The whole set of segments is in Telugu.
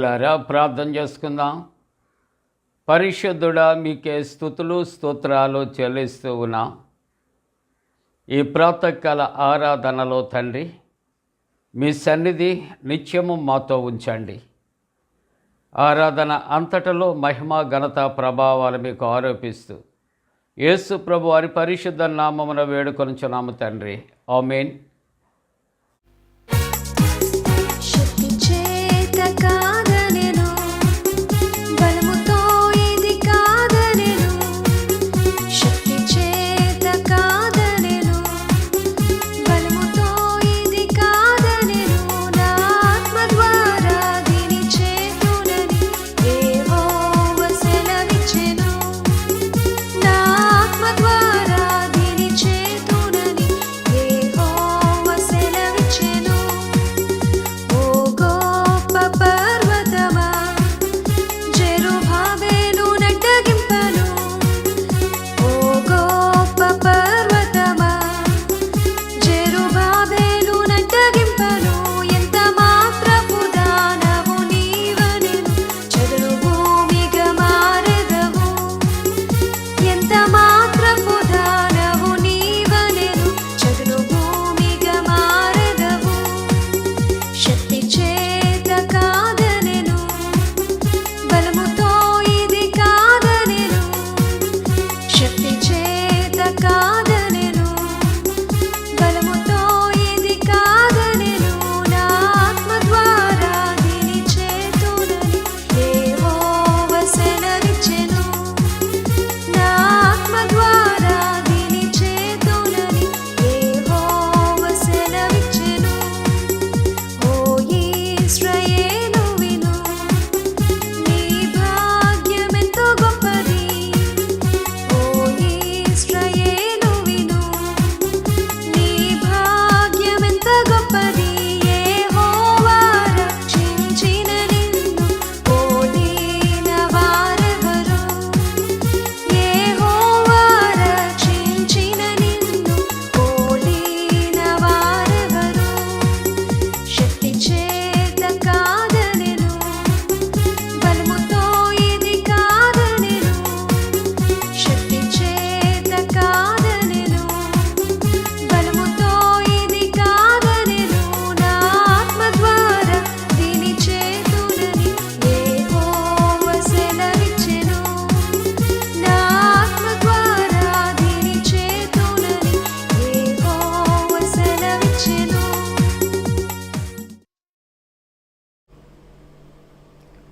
ప్రియులారా, ప్రార్థన చేసుకుందాం. పరిశుద్ధుడా, మీకే స్తుతులు స్తోత్రాలు చెల్లిస్తూ ఉన్నాం. ఈ ప్రాతకాల ఆరాధనలో తండ్రి, మీ సన్నిధి నిత్యము మాతో ఉంచండి. ఆరాధన అంతటలో మహిమ ఘనత ప్రభావాలు మీకు ఆరోపిస్తూ యేసు ప్రభు వారి పరిశుద్ధ నామమున వేడుకొనుచున్నాము తండ్రి. ఆమేన్.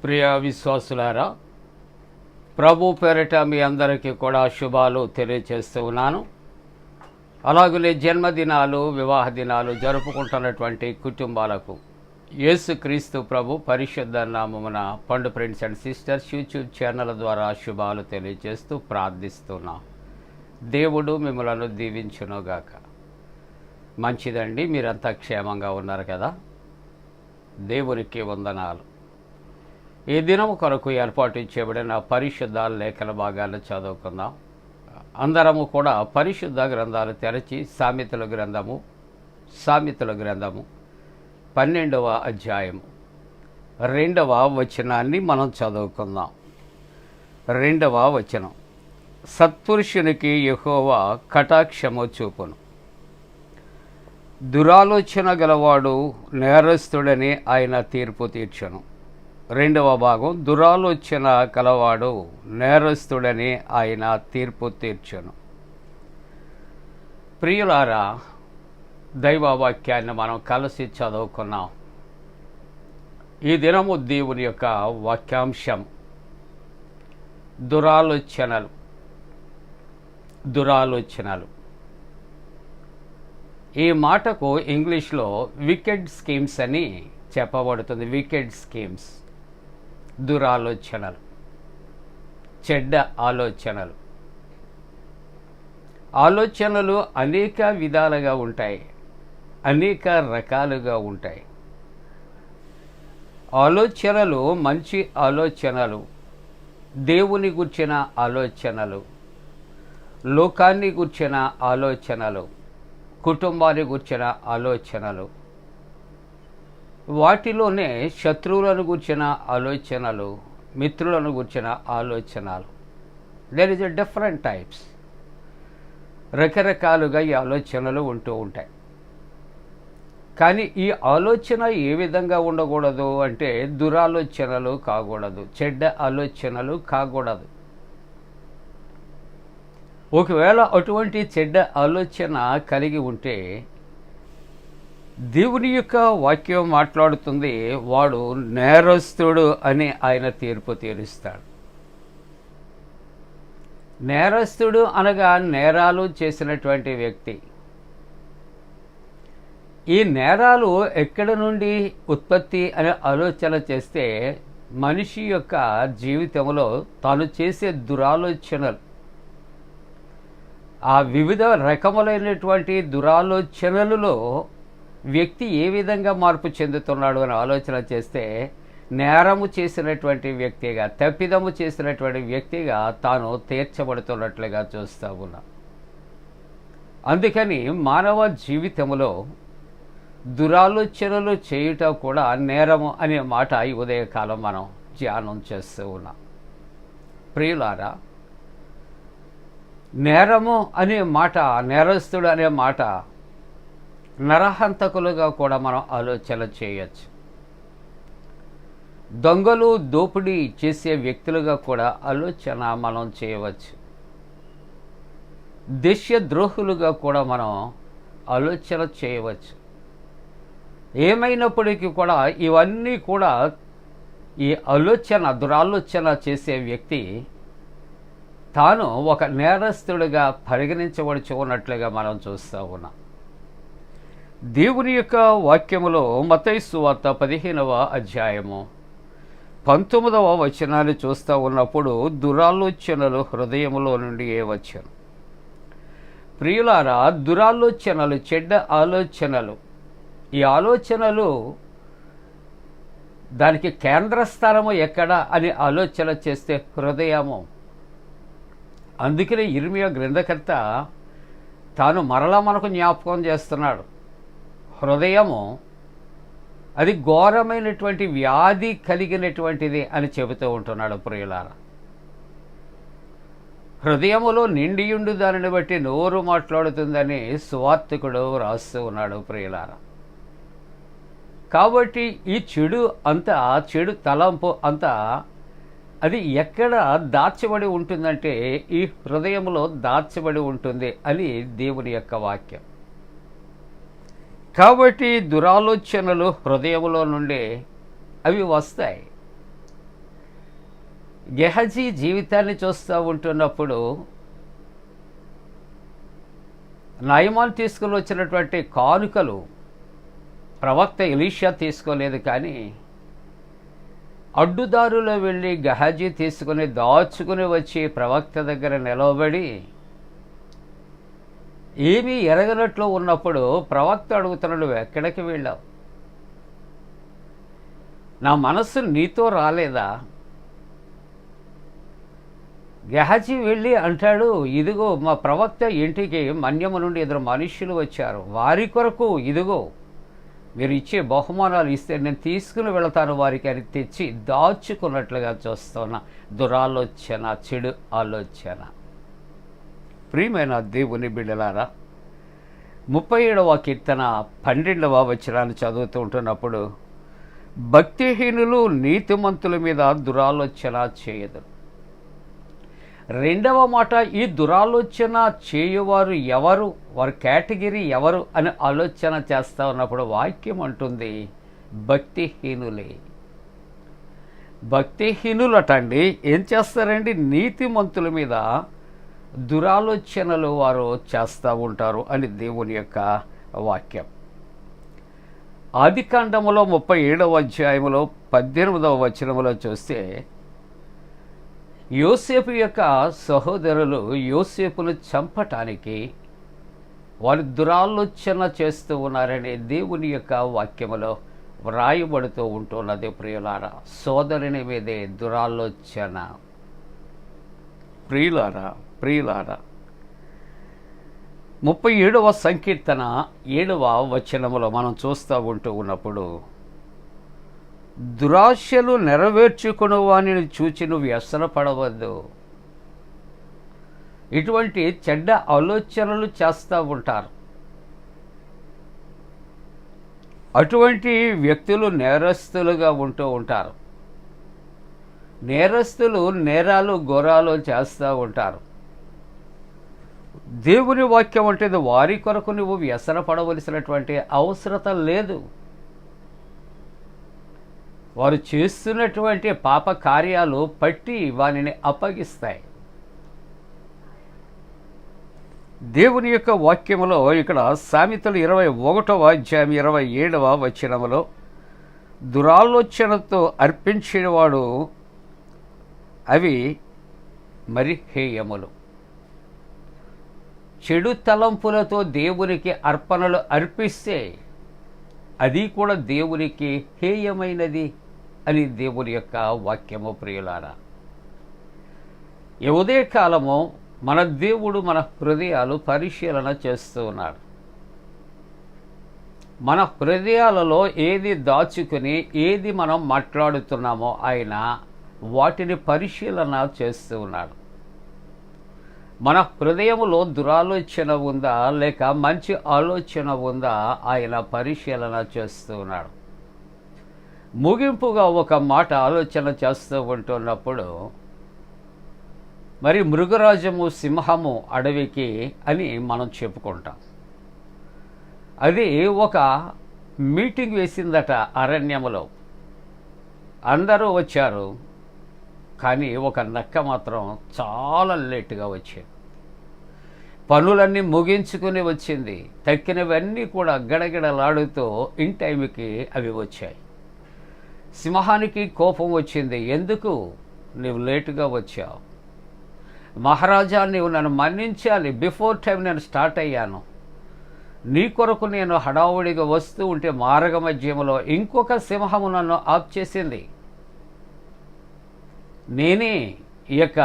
ప్రియ విశ్వాసులారా, ప్రభు పేరిట మీ అందరికీ కూడా శుభాలు తెలియజేస్తూ ఉన్నాను. అలాగనే జన్మదినాలు, వివాహ దినాలు జరుపుకుంటున్నటువంటి కుటుంబాలకు యేసుక్రీస్తు ప్రభు పరిశుద్ధ నామమున పండు friends and sisters YouTube channel ద్వారా శుభాలు తెలియజేస్తూ ప్రార్థిస్తున్నాం. దేవుడు మిమ్మలను దీవించునుగాక. మంచిదండి, మీరంతా క్షేమంగా ఉన్నారు కదా? దేవునికి వందనాలు. ఈ దినం కొరకు ఏర్పాటు చేయబడిన పరిశుద్ధ లేఖన భాగాలను చదువుకుందాం. అందరము కూడా పరిశుద్ధ గ్రంథాలు తెరచి సామెతల గ్రంథము 12వ అధ్యాయము 2వ వచనాన్ని మనం చదువుకుందాం. 2వ వచనం, సత్పురుషునికి యెహోవా కటాక్షము చూపును, దురాలోచన గలవాడు నేరస్తుడని ఆయన తీర్పు తీర్చును. 2వ భాగం, దురాలోచన కలవాడు నేరస్తుడని ఆయన తీర్పు తీర్చును. ప్రియులారా, దైవవాక్యాన్ని మనం కలిసి చదువుకున్నాం. ఈ దినము దేవుని యొక్క వాక్యాంశం దురాలోచనలు. ఈ మాటకు ఇంగ్లీష్లో వికెడ్ స్కీమ్స్ అని చెప్పబడుతుంది. వికెడ్ స్కీమ్స్, దురాలోచనలు, చెడ్డ ఆలోచనలు. ఆలోచనలు అనేక విధాలుగా ఉంటాయి, అనేక రకాలుగా ఉంటాయి. ఆలోచనలు మంచి ఆలోచనలు, దేవుని గుర్చిన ఆలోచనలు, లోకాన్ని గుర్చిన ఆలోచనలు, కుటుంబాన్ని గుర్చిన ఆలోచనలు, వాటిలోనే శత్రువులను గూర్చిన ఆలోచనలు, మిత్రులను గూర్చిన ఆలోచనలు. There is a different types. రకరకాలుగా ఈ ఆలోచనలు ఉంటూ ఉంటాయి. కానీ ఈ ఆలోచన ఏ విధంగా ఉండకూడదు అంటే దురాలోచనలు కాకూడదు, చెడ్డ ఆలోచనలు కాకూడదు. ఒకవేళ అటువంటి చెడ్డ ఆలోచన కలిగి ఉంటే దేవుని యొక్క వాక్యం మాట్లాడుతుంది, వాడు నేరస్తుడు అని ఆయన తీర్పు తీరుస్తాడు. నేరస్తుడు అనగా నేరాలు చేసినటువంటి వ్యక్తి. ఈ నేరాలు ఎక్కడి నుండి ఉత్పత్తి అనే ఆలోచన చేస్తే మనిషి యొక్క జీవితంలో తాను చేసే దురాలోచనలు, ఆ వివిధ రకములైనటువంటి దురాలోచనలలో వ్యక్తి ఏ విధంగా మార్పు చెందుతున్నాడు అని ఆలోచన చేస్తే నేరము చేసినటువంటి వ్యక్తిగా, తప్పిదము చేసినటువంటి వ్యక్తిగా తాను తీర్చబడుతున్నట్లుగా చూస్తూ ఉన్నాం. అందుకని మానవ జీవితంలో దురాలోచనలు చేయుట కూడా నేరము అనే మాట ఈ ఉదయకాలం మనం ధ్యానం చేస్తూ ఉన్నాం. ప్రియులారా, నేరము అనే మాట, నేరస్తుడు అనే మాట నరహంతకులుగా కూడా మనం ఆలోచన చేయొచ్చు. దొంగలు, దోపిడీ చేసే వ్యక్తులుగా కూడా ఆలోచన మనం చేయవచ్చు. దేశద్రోహులుగా కూడా మనం ఆలోచన చేయవచ్చు. ఏమైనప్పటికీ కూడా ఇవన్నీ కూడా ఈ ఆలోచన, దురాలోచన చేసే వ్యక్తి తాను ఒక నేరస్తుడిగా పరిగణించబడుచు ఉన్నట్లుగా మనం చూస్తూ ఉన్నాం. దేవుని యొక్క వాక్యములో మత్తయి సువార్త 15వ అధ్యాయము 19వ వచనాన్ని చూస్తూ ఉన్నప్పుడు దురాలోచనలు హృదయములో నుండి వచ్చాను. ప్రియులారా, దురాలోచనలు, చెడ్డ ఆలోచనలు, ఈ ఆలోచనలు దానికి కేంద్రస్థానము ఎక్కడ అని ఆలోచన చేస్తే హృదయము. అందుకనే ఇర్మియా గ్రంథకర్త తాను మరలా మనకు జ్ఞాపకం చేస్తున్నాడు. హృదయము అది ఘోరమైనటువంటి వ్యాధి కలిగినటువంటిది అని చెబుతూ ఉంటున్నాడు. ప్రియులారా, హృదయములో నిండియుండు దానిని బట్టి నోరు మాట్లాడుతుందని సువార్తికుడు రాస్తూ ఉన్నాడు. ప్రియులారా, కాబట్టి ఈ చెడు అంతా, చెడు తలంపు అంతా అది ఎక్కడ దాచబడి ఉంటుందంటే ఈ హృదయంలో దాచబడి ఉంటుంది అని దేవుని యొక్క వాక్యం. కాబట్టి దురాలోచనలు హృదయంలో నుండి అవి వస్తాయి. గెహజీ జీవితాన్ని చూస్తూ ఉంటున్నప్పుడు నయమాన్ తీసుకుని వచ్చినటువంటి కానుకలు ప్రవక్త ఎలీషా తీసుకోలేదు, కానీ అడ్డుదారులో వెళ్ళి గెహజీ తీసుకుని దాచుకుని వచ్చి ప్రవక్త దగ్గర నిలవబడి ఏమీ ఎరగనట్లు ఉన్నప్పుడు ప్రవక్త అడుగుతున్నాడు, నువ్వు ఎక్కడికి వెళ్ళావు? నా మనస్సు నీతో రాలేదా? గెహజీ వెళ్ళి అంటాడు, ఇదిగో మా ప్రవక్త ఇంటికి మన్యము నుండి 2 మనుష్యులు వచ్చారు, వారి కొరకు ఇదిగో మీరు ఇచ్చే బహుమానాలు ఇస్తే నేను తీసుకుని వెళతాను వారికి అని తెచ్చి దాచుకున్నట్లుగా చూస్తున్న దురాలోచన, చెడు ఆలోచన. ప్రియమైన దేవుని బిడ్డలారా, 37వ కీర్తన 12వ వచనాన్ని చదువుతూ ఉంటున్నప్పుడు భక్తిహీనులు నీతిమంతుల మీద దురాలోచన చేయదు. రెండవ మాట, ఈ దురాలోచన చేయువారు ఎవరు, వారి కేటగిరీ ఎవరు అని ఆలోచన చేస్తూ ఉన్నప్పుడు వాక్యం అంటుంది భక్తిహీనులే. భక్తిహీనులటండి ఏం చేస్తారండి? నీతిమంతుల మీద దురాలోచనలు వారు చేస్తూ ఉంటారు అని దేవుని యొక్క వాక్యం. ఆదికాండములో 37వ అధ్యాయములో 18వ వచనములో చూస్తే యోసేపు యొక్క సహోదరులు యోసేపును చంపటానికి వారు దురాలోచన చేస్తూ ఉన్నారని దేవుని యొక్క వాక్యములో వ్రాయబడుతూ ఉంటున్నది. ప్రియులారా, సోదరుని మీదే దురాలోచన. ప్రియులారా, 37వ సంకీర్తన 7వ వచనములో మనం చూస్తూ ఉన్నప్పుడు దురాశలు నెరవేర్చుకుని వానిని చూచి నువ్వు వ్యసనపడవద్దు. ఇటువంటి చెడ్డ ఆలోచనలు చేస్తూ ఉంటారు. అటువంటి వ్యక్తులు నేరస్తులుగా ఉంటూ ఉంటారు. నేరస్తులు నేరాలు ఘోరాలు చేస్తూ ఉంటారు. దేవుని వాక్యం అంటే వారి కొరకు నువ్వు వ్యసనపడవలసినటువంటి అవసరత లేదు. వారు చేస్తున్నటువంటి పాప కార్యాలు పట్టి వానిని అప్పగిస్తాయి. దేవుని యొక్క వాక్యములో ఇక్కడ సామెతలు 21వ అధ్యాయం 27వ వచనములో దురాలోచనతో అర్పించేవాడు అవి మరి హేయములు. చెడు తలంపులతో దేవునికి అర్పణలు అర్పిస్తే అది కూడా దేవునికి హేయమైనది అని దేవుని యొక్క వాక్యము. ప్రియులారా, ఈ ఉదయకాలము మన దేవుడు మన హృదయాలు పరిశీలన చేస్తూ ఉన్నాడు. మన హృదయాలలో ఏది దాచుకుని ఏది మనం మాట్లాడుతున్నామో ఆయన వాటిని పరిశీలన చేస్తూ ఉన్నాడు. మన హృదయములో దురాలోచన ఉందా లేక మంచి ఆలోచన ఉందా ఆయన పరిశీలన చేస్తూ ఉన్నాడు. ముగింపుగా ఒక మాట ఆలోచన చేస్తూ ఉంటున్నప్పుడు, మరి మృగరాజము సింహము అడవికి అని మనం చెప్పుకుంటాం. అది ఒక మీటింగ్ వేసిందట అరణ్యములో. అందరూ వచ్చారు, కానీ ఒక నక్క మాత్రం చాలా లేటుగా వచ్చేది. పనులన్నీ ముగించుకుని వచ్చింది. తక్కినవన్నీ కూడా గడగడలాడుతూ ఇన్ టైంకి అవి వచ్చాయి. సింహానికి కోపం వచ్చింది. ఎందుకు నీవు లేటుగా వచ్చావు? మహారాజా, నీవు నన్ను మన్నించాలి. బిఫోర్ టైం నేను స్టార్ట్ అయ్యాను. నీ కొరకు నేను హడావుడిగా వస్తూ ఉంటే మార్గ మధ్యములో ఇంకొక సింహము నన్ను ఆప్ చేసింది. నేనే ఈ యొక్క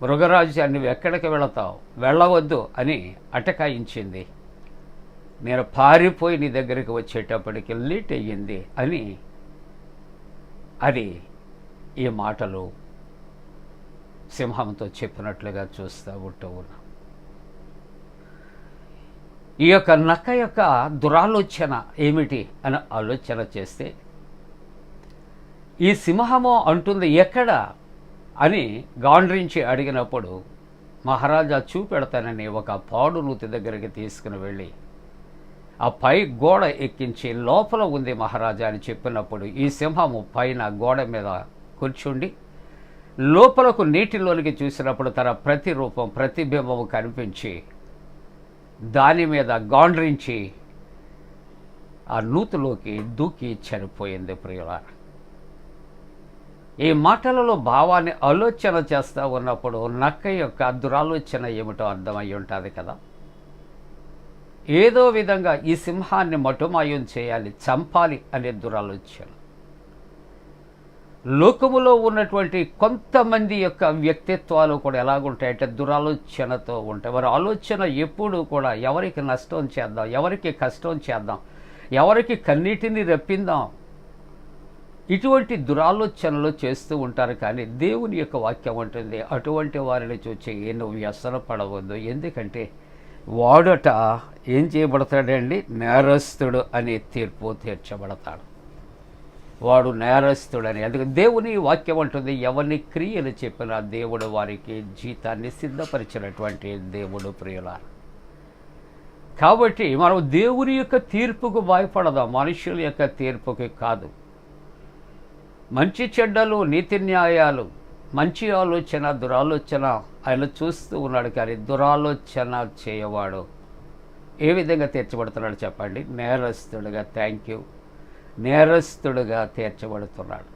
మృగరాజు, నువ్వు ఎక్కడికి వెళతావు? వెళ్ళవద్దు అని అటకాయించింది. నేను పారిపోయి నీ దగ్గరికి వచ్చేటప్పటికి లేట్ అయ్యింది అని అది ఈ మాటలు సింహంతో చెప్పినట్లుగా చూస్తూ ఉంటూ ఉన్నాం. ఈ యొక్క నక్క యొక్క దురాలోచన ఏమిటి అని ఆలోచన చేస్తే, ఈ సింహము అంటుంది ఎక్కడ అని గాండ్రించి అడిగినప్పుడు మహారాజా చూపెడతానని ఒక పాడు నూతి దగ్గరికి తీసుకుని వెళ్ళి ఆ పై గోడ ఎక్కించి లోపల ఉంది మహారాజా అని చెప్పినప్పుడు ఈ సింహము పైన గోడ మీద కూర్చుండి లోపలకు నీటిలోనికి చూసినప్పుడు తన ప్రతిరూపం ప్రతిబింబము కనిపించి దాని మీద గాండ్రించి ఆ నూతిలోకి దూకి చనిపోయింది. ప్రియులారా, ఈ మాటలలో భావాన్ని ఆలోచన చేస్తూ ఉన్నప్పుడు నక్క యొక్క దురాలోచన ఏమిటో అర్థమై ఉంటుంది కదా. ఏదో విధంగా ఈ సింహాన్ని మటుమాయం చేయాలి, చంపాలి అనే దురాలోచన. లోకములో ఉన్నటువంటి కొంతమంది యొక్క వ్యక్తిత్వాలు కూడా ఎలాగుంటాయంటే దురాలోచనతో ఉంటాయి. వారి ఆలోచన ఎప్పుడూ కూడా ఎవరికి నష్టం చేద్దాం, ఎవరికి కష్టం చేద్దాం, ఎవరికి కన్నీటిని రప్పిందాం, ఇటువంటి దురాలోచనలు చేస్తూ ఉంటారు. కానీ దేవుని యొక్క వాక్యం ఉంటుంది, అటువంటి వారిని చూచి నువ్వు వ్యసన పడవద్దు. ఎందుకంటే వాడట ఏం చేయబడతాడండి? నేరస్తుడు అనే తీర్పు తీర్చబడతాడు. వాడు నేరస్తుడని. అందుకే దేవుని వాక్యం అంటుంది, ఎవరిని క్రియలు చెప్పినా దేవుడు వారికి జీతాన్ని సిద్ధపరిచినటువంటి దేవుడు. ప్రియులారా, కాబట్టి మనం దేవుని యొక్క తీర్పుకు భయపడదాం, మనుషుల యొక్క తీర్పుకి కాదు. మంచి చెడ్డలు, నీతి న్యాయాలు, మంచి ఆలోచన, దురాలోచన ఆయన చూస్తూ ఉన్నాడు. కానీ దురాలోచన చేయవాడు ఏ విధంగా తీర్చబడుతున్నాడు చెప్పండి? నేరస్తుడుగా. Thank you. నేరస్తుడుగా తీర్చబడుతున్నాడు.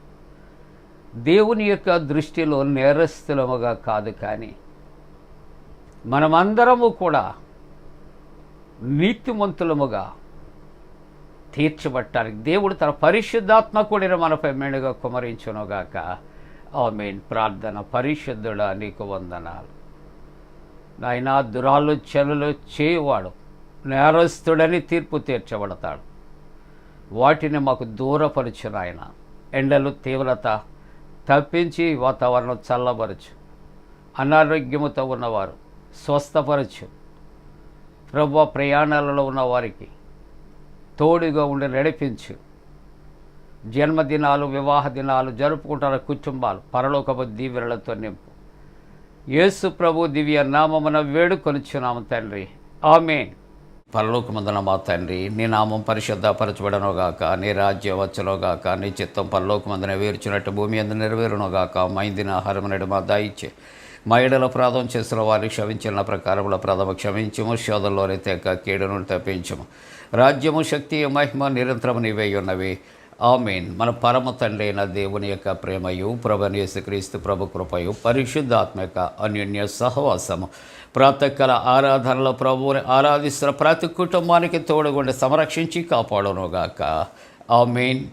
దేవుని యొక్క దృష్టిలో నేరస్తులముగా కాదు, కానీ మనమందరము కూడా నీతిమంతులముగా తీర్చబట్టానికి దేవుడు తన పరిశుద్ధాత్మ కూడిన మనపై మెండుగా కుమరించునుగాక. ఆమేన్. ప్రార్థన. పరిశుద్ధుడా నీకు వందనాలు నాయనా. దురాలోచనలు చేయవాడు నేరస్తుడని తీర్పు తీర్చబడతాడు. వాటిని మాకు దూరపరచు నాయన. ఎండలు తీవ్రత తప్పించి వాతావరణం చల్లబరచు. అనారోగ్యముతో ఉన్నవారు స్వస్థపరచు. ప్రభువా, ప్రయాణాలలో ఉన్న వారికి తోడుగా ఉండి నడిపించు. జన్మదినాలు, వివాహ దినాలు జరుపుకుంటున్న కుటుంబాలు పరలోకపు దీవెనలతో నింపు. యేసు ప్రభు దివ్య నామమున వేడుకొనుచున్నాము తండ్రి, ఆమేన్. పరలోకమందున మా తండ్రి, నీ నామం పరిశుద్ధపరచబడనుగాక, నీ రాజ్యం వచ్చునుగాక, నీ చిత్తం పరలోకమందున వేర్చినట్టు భూమి అందు నెరవేరునుగాక. మా ఇందిన ఆహారం నేడు మా దయచే, మా ఎడల అపరాధం చేసిన వారిని క్షమించిన ప్రకారముల ప్రథమ క్షమించము, శోధంలోనే తెక్క కీడు నుండి తప్పించము. రాజ్యము, శక్తి, మహిమ నిరంతరము నీవే ఉన్నవి, ఆమేన్. మన పరమ తండ్రి అయిన దేవుని యొక్క ప్రేమయు, ప్రభువైన యేసుక్రీస్తు ప్రభు కృపయు, పరిశుద్ధాత్మక అన్యోన్య సహవాసము, ప్రాతకాల ఆరాధనలో ప్రభువుని ఆరాధిస్తున్న ప్రతి కుటుంబానికి తోడుగుండి సంరక్షించి కాపాడునుగాక, ఆమేన్.